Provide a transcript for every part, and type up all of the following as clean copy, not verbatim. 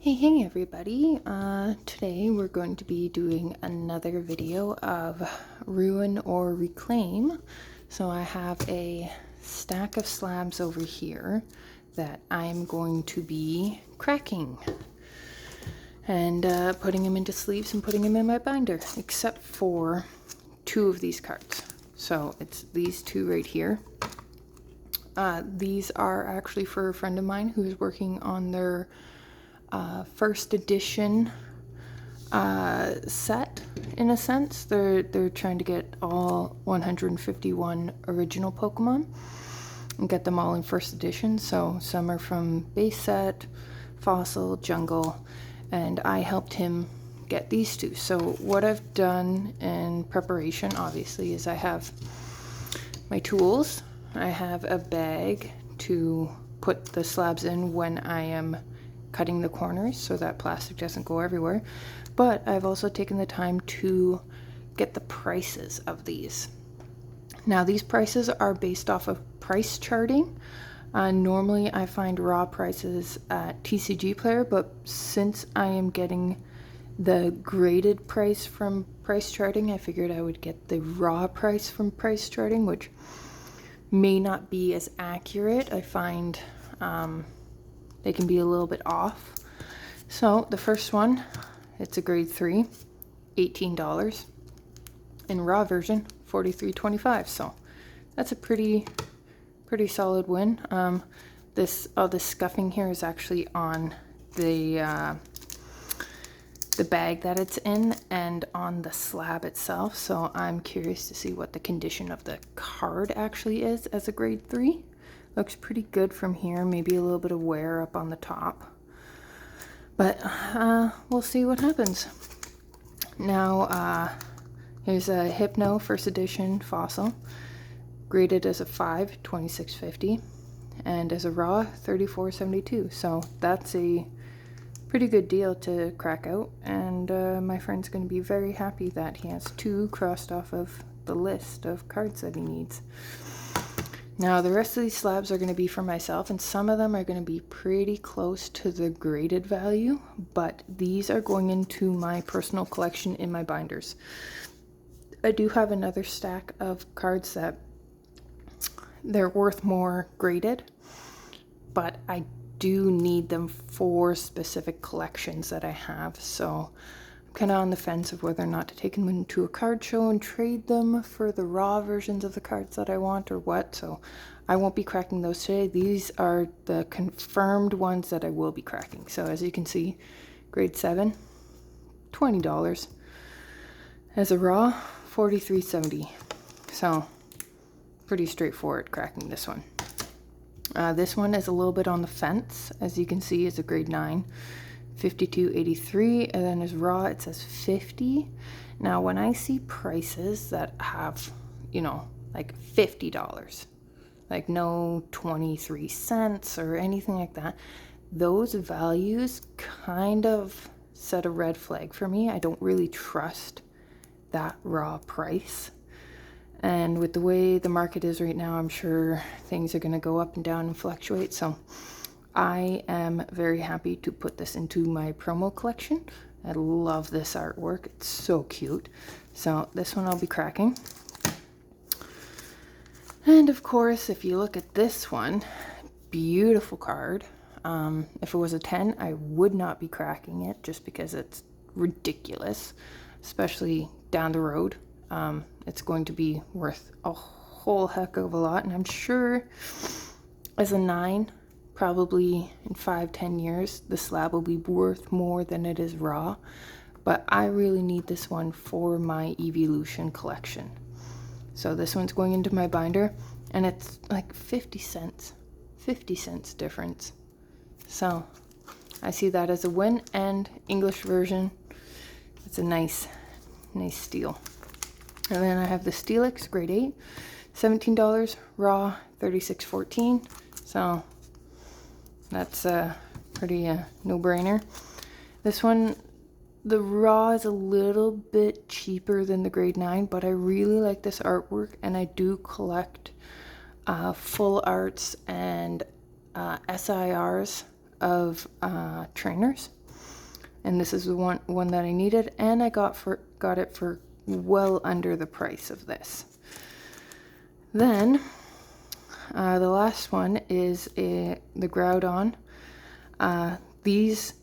Hey everybody, today we're going to be doing another video of ruin or reclaim. So I have a stack of slabs over here that I'm going to be cracking and putting them into sleeves and putting them in my binder, except for two of these cards. So it's these two right here. These are actually for a friend of mine who is working on their first edition set, in a sense. They're trying to get all 151 original Pokemon and get them all in first edition. So some are from base set, fossil, jungle, and I helped him get these two. So what I've done in preparation, obviously, is I have my tools. I have a bag to put the slabs in when I am cutting the corners so that plastic doesn't go everywhere. But I've also taken the time to get the prices of these. Now these prices are based off of price charting. Normally I find raw prices at TCG Player, but since I am getting the graded price from price charting, I figured I would get the raw price from price charting, which may not be as accurate. I find they can be a little bit off. So the first one, it's a grade 3, $18. In raw version, $43.25. So that's a pretty solid win. This scuffing here is actually on the bag that it's in and on the slab itself. So I'm curious to see what the condition of the card actually is as a grade 3. Looks pretty good from here, maybe a little bit of wear up on the top. But we'll see what happens. Now, here's a Hypno first edition fossil, graded as a 5, $26.50, and as a raw, $34.72. So that's a pretty good deal to crack out, and my friend's going to be very happy that he has two crossed off of the list of cards that he needs. Now the rest of these slabs are going to be for myself, and some of them are going to be pretty close to the graded value, but these are going into my personal collection in my binders. I do have another stack of cards that they're worth more graded, but I do need them for specific collections that I have, so I'm kind of on the fence of whether or not to take them into a card show and trade them for the raw versions of the cards that I want or what. So I won't be cracking those today. These are the confirmed ones that I will be cracking. So as you can see, grade 7, $20. As a raw, $43.70. So pretty straightforward cracking this one. This one is a little bit on the fence. As you can see, it's a grade 9, $52.83, and then as raw it says $50. Now when I see prices that have, you know, like $50, like no 23 cents or anything like that, those values kind of set a red flag for me. I don't really trust that raw price. And with the way the market is right now, I'm sure things are going to go up and down and fluctuate. So I am very happy to put this into my promo collection. I love this artwork. It's so cute. So this one I'll be cracking. And of course, if you look at this one, beautiful card. If it was a 10, I would not be cracking it just because it's ridiculous, especially down the road. It's going to be worth a whole heck of a lot, and I'm sure as a 9, probably in 5-10 years, the slab will be worth more than it is raw. But I really need this one for my Evolution collection. So this one's going into my binder, and it's like 50 cents difference. So I see that as a win, and English version, it's a nice steal. And then I have the Steelix grade 8, $17, raw, $36.14. So that's a pretty no-brainer. This one, the raw is a little bit cheaper than the grade 9, but I really like this artwork, and I do collect full arts and SIRs of trainers. and this is the one that I needed, and I got it for well under the price of this. Then the last one is the Groudon. These,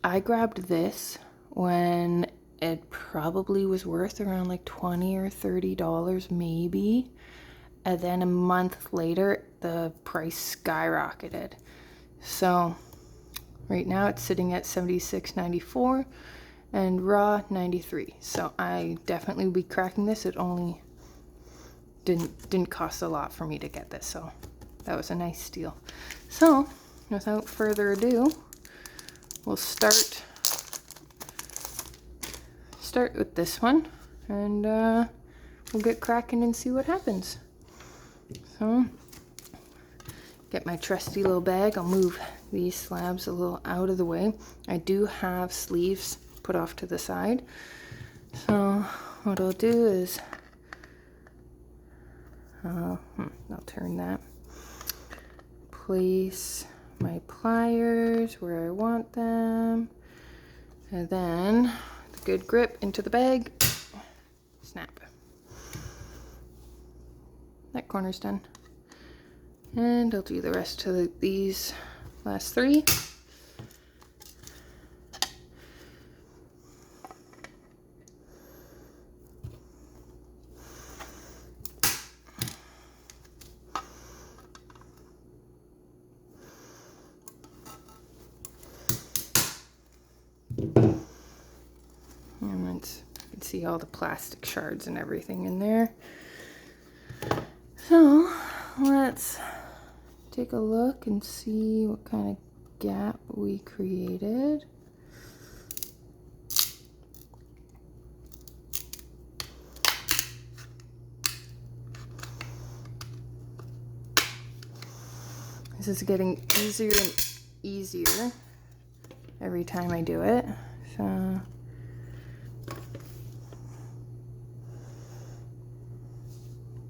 I grabbed this when it probably was worth around like $20 or $30 maybe, and then a month later the price skyrocketed. So right now it's sitting at $76.94 and raw $93. So I definitely will be cracking this. It only didn't cost a lot for me to get this, so that was a nice deal. So without further ado, we'll start with this one, and we'll get cracking and see what happens. So get my trusty little bag. I'll move these slabs a little out of the way. I do have sleeves put off to the side, so what I'll do is I'll turn that, place my pliers where I want them, and then with a good grip into the bag, snap. That corner's done. And I'll do the rest of these last three. And you can see all the plastic shards and everything in there. So let's take a look and see what kind of gap we created. This is getting easier and easier every time I do it. So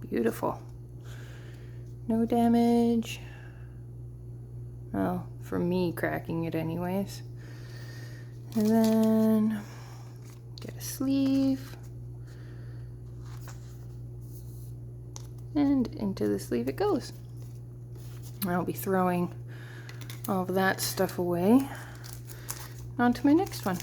beautiful. No damage. Well, for me cracking it anyways. And then get a sleeve. And into the sleeve it goes. I'll be throwing all of that stuff away. On to my next one.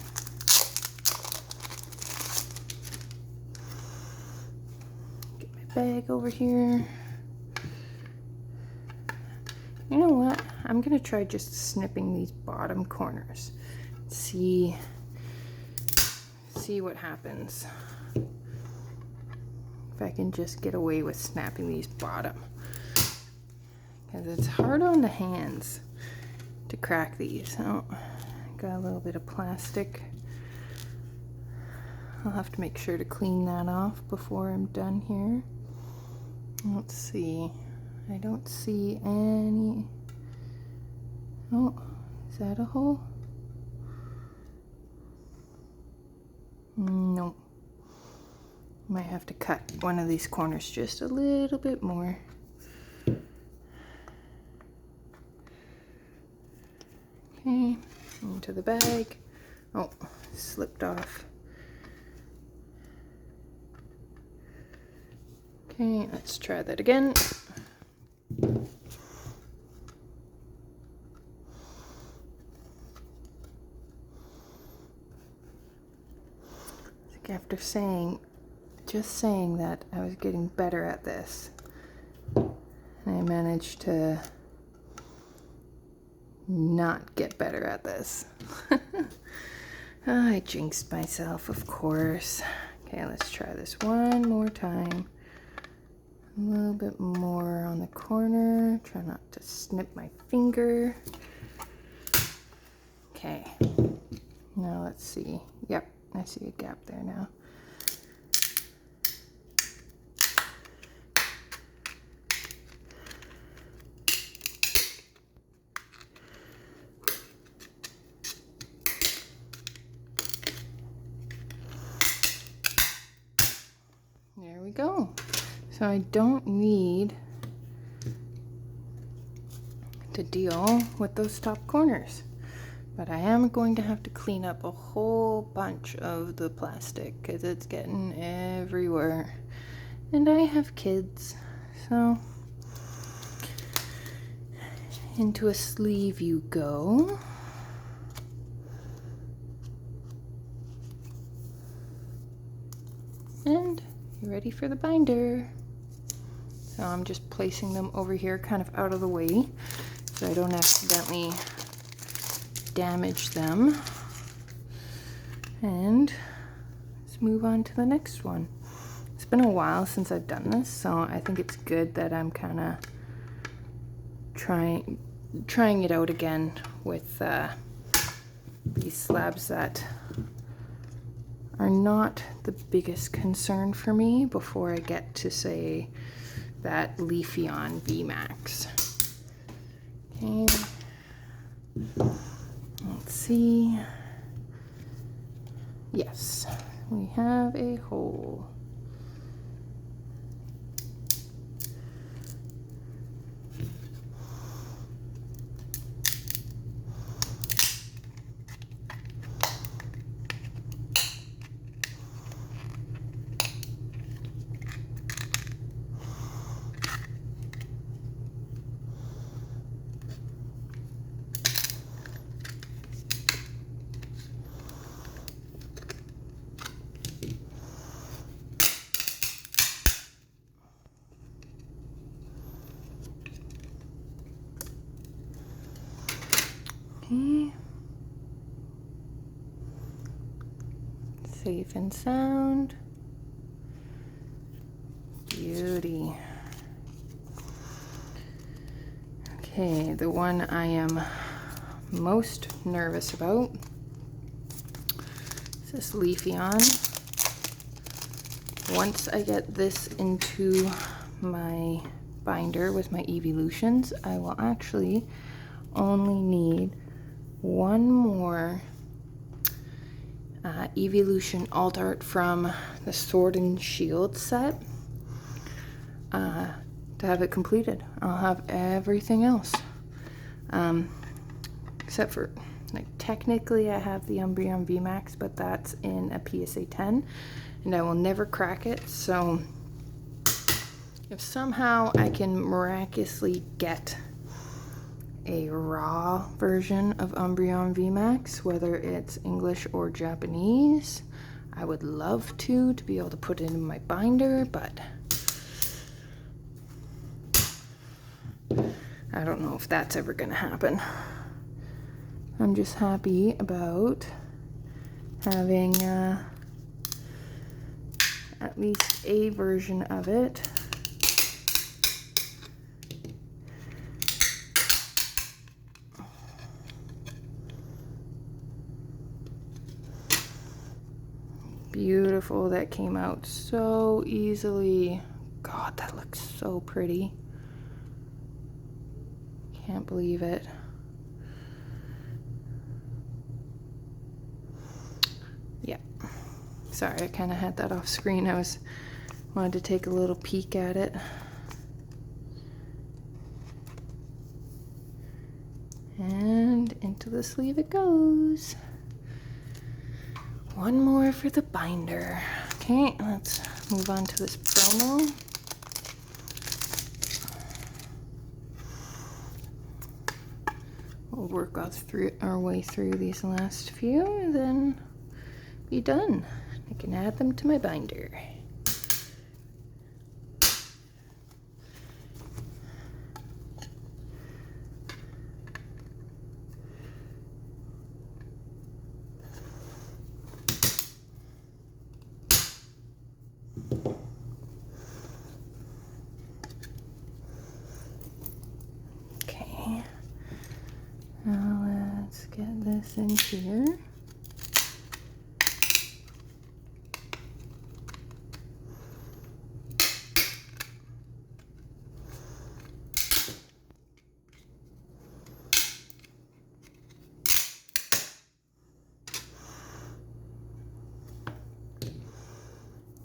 Get my bag over here. You know what? I'm gonna try just snipping these bottom corners. See what happens. If I can just get away with snapping these bottom. Because it's hard on the hands to crack these. Oh, got a little bit of plastic. I'll have to make sure to clean that off before I'm done here. Let's see. I don't see any. Oh, is that a hole? No. Might have to cut one of these corners just a little bit more. Okay, into the bag. Oh, slipped off. Okay, let's try that again. After just saying that I was getting better at this, I managed to not get better at this. I jinxed myself, of course. Okay, let's try this one more time. A little bit more on the corner. Try not to snip my finger. Okay, now let's see. Yep, I see a gap there now. There we go. So I don't need to deal with those top corners. But I am going to have to clean up a whole bunch of the plastic because it's getting everywhere. And I have kids, so into a sleeve you go. And you're ready for the binder. So I'm just placing them over here kind of out of the way so I don't accidentally damage them. And let's move on to the next one. It's been a while since I've done this, so I think it's good that I'm kind of trying it out again with these slabs that are not the biggest concern for me before I get to, say, that Leafeon VMAX. Okay, let's see. Yes, we have a hole. Okay. Safe and sound. Beauty. Okay, the one I am most nervous about is this Leafeon. Once I get this into my binder with my Evolutions, I will actually only need one more Evolution alt art from the Sword and Shield set to have it completed. I'll have everything else, except for, like, technically I have the Umbreon VMAX, but that's in a PSA 10 and I will never crack it. So if somehow I can miraculously get a raw version of Umbreon VMAX, whether it's English or Japanese, I would love to be able to put it in my binder, but I don't know if that's ever gonna happen. I'm just happy about having at least a version of it. Beautiful, that came out so easily. God, that looks so pretty. Can't believe it. Yeah, sorry, I kind of had that off screen. Wanted to take a little peek at it. And into the sleeve it goes. One more for the binder. Okay, let's move on to this promo. We'll work our way through these last few and then be done. I can add them to my binder. Okay, now let's get this in here.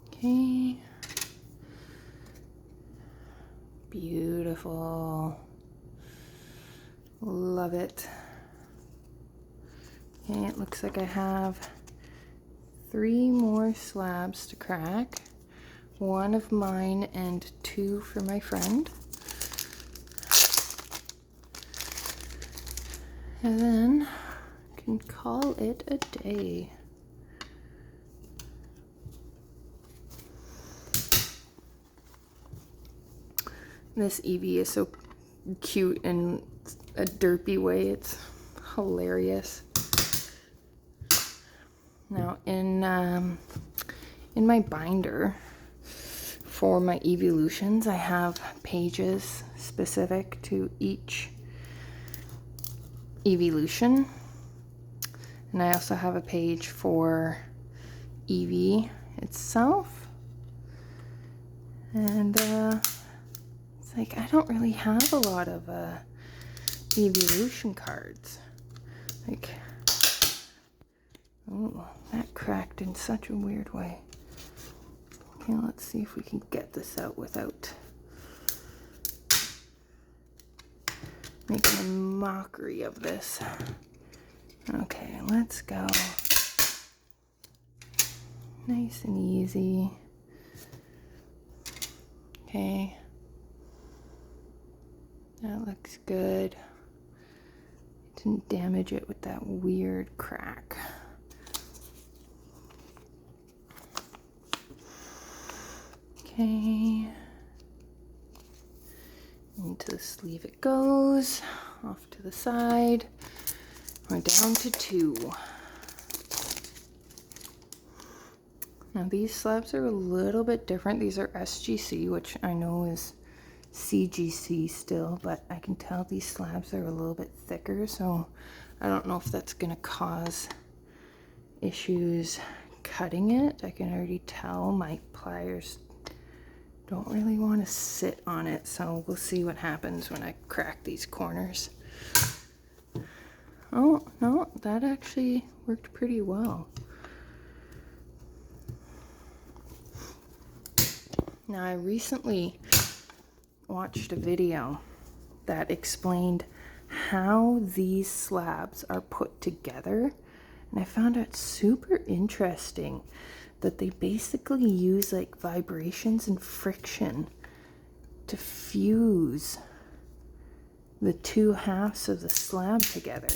Okay, beautiful, love it. Okay, it looks like I have 3 more slabs to crack. 1 of mine and 2 for my friend. And then I can call it a day. This Eevee is so cute in a derpy way. It's hilarious. Now in my binder for my evolutions, I have pages specific to each evolution, and I also have a page for Eevee itself. And it's like I don't really have a lot of evolution cards. Like, oh, that cracked in such a weird way. Okay, let's see if we can get this out without making a mockery of this. Okay, let's go. Nice and easy. Okay. That looks good. Didn't damage it with that weird crack. Okay. Into the sleeve it goes. Off to the side. We're down to 2. Now these slabs are a little bit different. These are SGC, which I know is CGC still, but I can tell these slabs are a little bit thicker, so I don't know if that's gonna cause issues cutting it. I can already tell my pliers don't really want to sit on it, so we'll see what happens when I crack these corners. Oh, no, that actually worked pretty well. Now, I recently watched a video that explained how these slabs are put together, and I found it super interesting that they basically use like vibrations and friction to fuse the 2 halves of the slab together.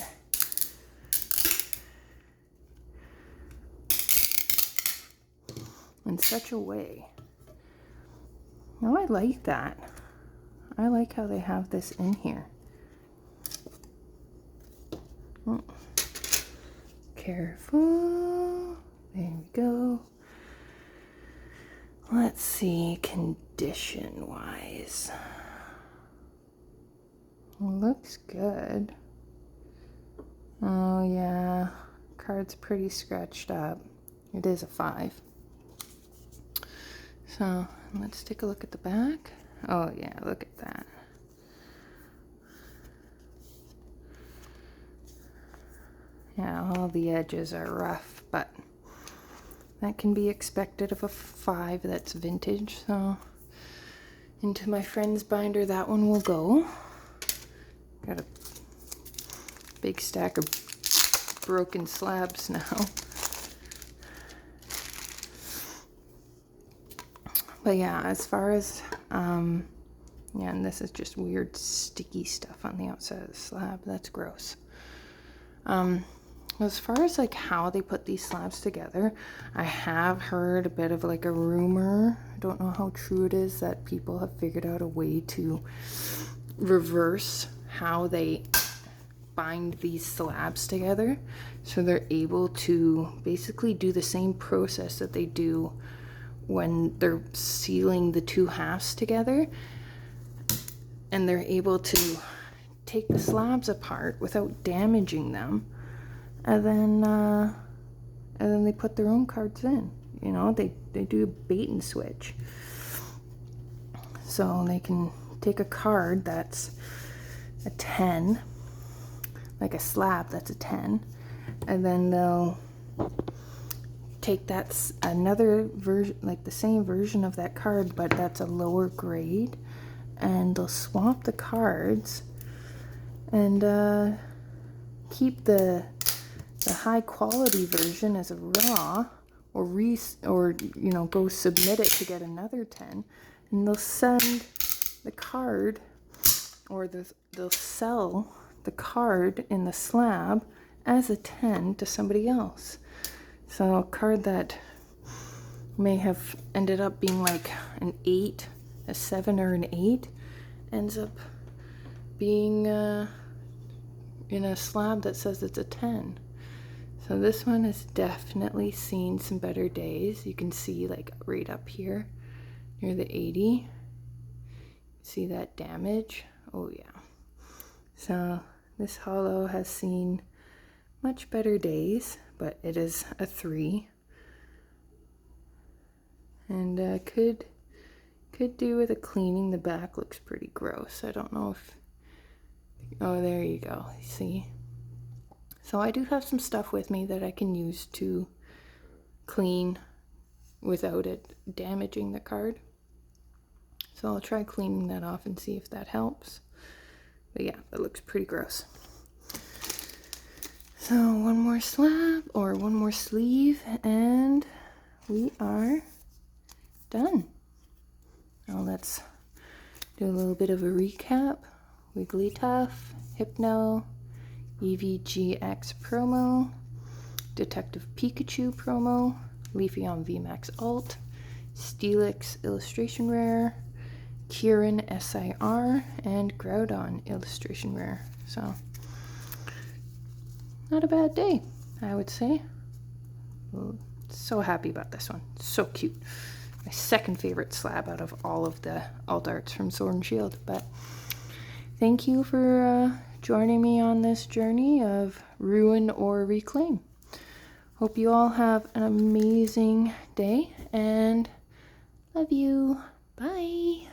In such a way. Now I like that. I like how they have this in here. Oh. Careful. There we go. Let's see, condition wise. Looks good. Oh yeah, card's pretty scratched up. It is a 5. So let's take a look at the back. Oh yeah, look at that. Yeah, all the edges are rough, but that can be expected of a 5 that's vintage. So into my friend's binder, that one will go. Got a big stack of broken slabs now. But yeah, as far as, yeah, and this is just weird sticky stuff on the outside of the slab. That's gross. As far as like how they put these slabs together, I have heard a bit of like a rumor, I don't know how true it is, that people have figured out a way to reverse how they bind these slabs together. So they're able to basically do the same process that they do when they're sealing the 2 halves together. And they're able to take the slabs apart without damaging them. And then they put their own cards in. You know, they do a bait and switch. So they can take a card that's a 10, like a slab that's a 10, and then they'll take that's another version, like the same version of that card, but that's a lower grade, and they'll swap the cards and keep the The high quality version is a raw, or you know, go submit it to get another 10, and they'll send the card, or they'll sell the card in the slab as a 10 to somebody else. So a card that may have ended up being like an 8, a 7, or an 8 ends up being in a slab that says it's a 10. So this one has definitely seen some better days. You can see like right up here near the 80. See that damage? Oh yeah. So this hollow has seen much better days, but it is a 3. And could do with a cleaning. The back looks pretty gross. I don't know if, oh, there you go. See? So I do have some stuff with me that I can use to clean without it damaging the card. So I'll try cleaning that off and see if that helps. But yeah, it looks pretty gross. So one more slab, or one more sleeve, and we are done. Now let's do a little bit of a recap. Wigglytuff, Hypno, EVGX promo, Detective Pikachu promo, Leafeon VMAX Alt, Steelix Illustration Rare, Kieran SIR, and Groudon Illustration Rare. So, not a bad day, I would say. So happy about this one. So cute. My second favorite slab out of all of the alt arts from Sword and Shield. But thank you for joining me on this journey of ruin or reclaim. Hope you all have an amazing day, and love you. Bye.